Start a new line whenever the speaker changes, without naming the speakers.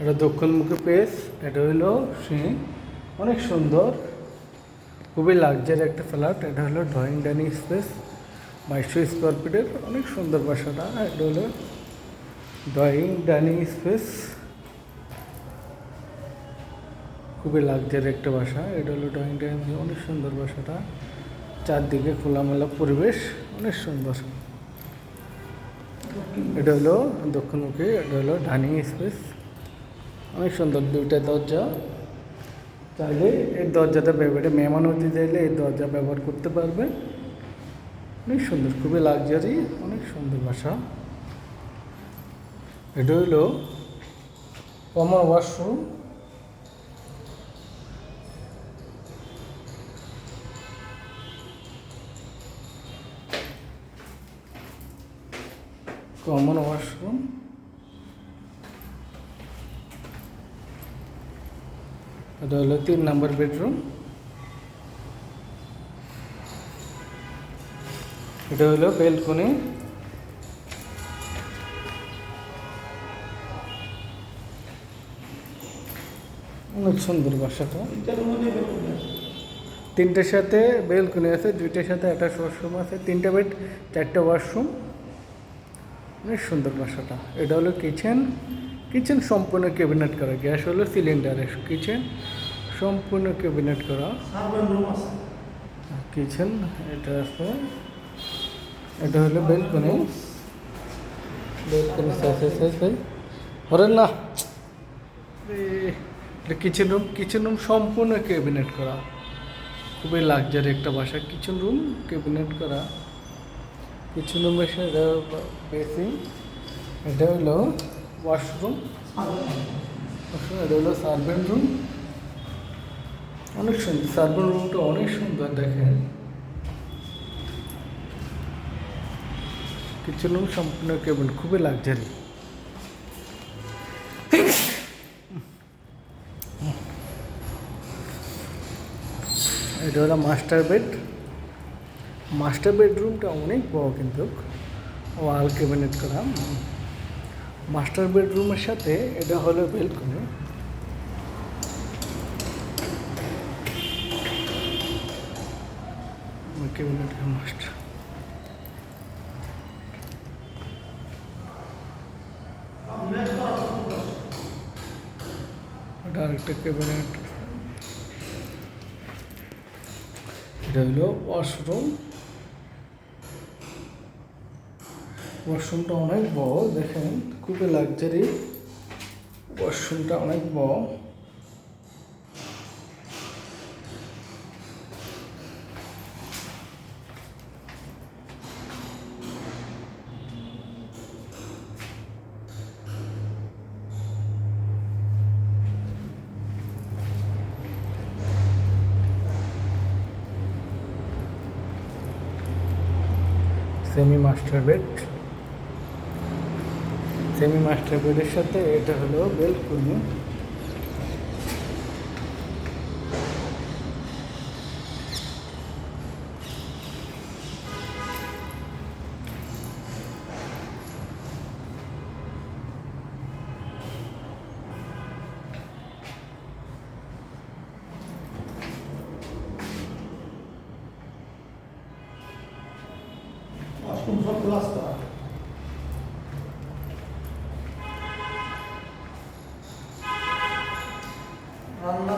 এটা দক্ষিণমুখী পেস। এটা হলো সিঁড়ি, অনেক সুন্দর, খুবই লাক্সারি একটা ফ্ল্যাট। এটা হলো ড্রয়িং ডাইনিং স্পেস, 2200 স্কোয়ার ফিটের, অনেক সুন্দর বাসাটা। এটা হলো ড্রয়িং ডাইনিং স্পেস, খুবই লাক্সারি একটা বাসা। এটা হলো ড্রয়িং ডাইনিং, অনেক সুন্দর বাসাটা। চারদিকে খোলামেলা পরিবেশ, অনেক সুন্দর। এটা হলো দক্ষিণমুখী, এটা হলো ডাইনিং স্পেস, অনেক সুন্দর। দুইটা দরজা, চাইলে এই দরজাটা ব্যবহারে মেহমান অতিথি চাইলে এই দরজা ব্যবহার করতে পারবে। অনেক সুন্দর, খুবই লাক্সারি, অনেক সুন্দর বাসা। এটা হলো কমন ওয়াশরুম। কমন ওয়াশরুম, এটা হলো 3 নম্বর বেডরুম। এটা হলো বেলকনি, অনেক সুন্দর বাসাটা। 3টার সাথে বেলকনি আছে, 2টার সাথে একটা ওয়াশরুম আছে, 3টা বেড, 4টা ওয়াশরুম, অনেক সুন্দর বাসাটা। এটা হলো কিচেন। কিচেন সম্পূর্ণ ক্যাবিনেট করা, গ্যাস হলো সিলিন্ডারে, কিচেন সম্পূর্ণ ক্যাবিনেট করা। কিচেন এটা আছে। এটা হলো বেলকনি। বেলকনি হরেন না, এটা কিচেন রুম। কিচেন রুম সম্পূর্ণ ক্যাবিনেট করা, খুবই লাক্সারি একটা বাসা। কিচেন রুম ক্যাবিনেট করা। কিচেন রুমের সাথে বেসিং। এটা হলো ওয়াশরুম। এটা হলো সার্ভেন্ট রুম, অনেক সুন্দর। সার্ভেন্ট রুমটা অনেক সুন্দর, দেখেন। কিচেন রুম সম্পূর্ণ কেবল, খুবই লাক্সারি। এটা হলো মাস্টার বেড। মাস্টার বেডরুমটা অনেক বড়, কিন্তু ওয়াল ক্যাবিনেট করা। মাস্টার বেডরুমের সাথে এটা হলো বেলকনি। ক্যাবিনেট মাস্টার, এটা আরেকটা ক্যাবিনেট। এটা হলো ওয়াশরুম। ওয়াশরুমটা অনেক বড়, দেখেন, খুবই লাক্সারি। ওয়াশরুমটা অনেক বড়। Semi master bed. Semi master বেডের সাথে এটা হলো বেলকনি। রান্না